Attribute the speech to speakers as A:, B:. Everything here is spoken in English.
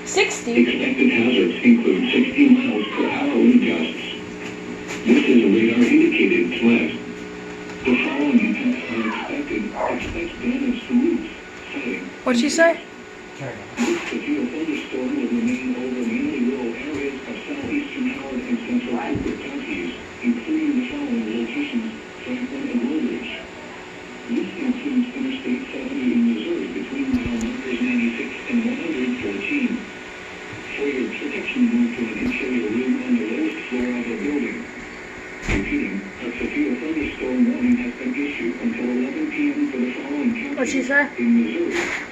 A: 60?
B: Expected hazards include 60 miles per hour wind gusts. This is a radar-indicated threat. The following impacts are expected. Expect damage to roofs, siding.
A: What'd she say?
B: This severe thunderstorm will remain over mainly rural areas of southeastern Howard and central Hooper counties, including the following locations: Franklin and Woolridge. This includes Interstate 70 in Missouri between mile markers 96 and 114. For your protection, move to an interior room on the lowest floor of a building. Repeating, a severe thunderstorm warning has been issued until 11 p.m. for the following counties
A: What'd she say?
B: in Missouri.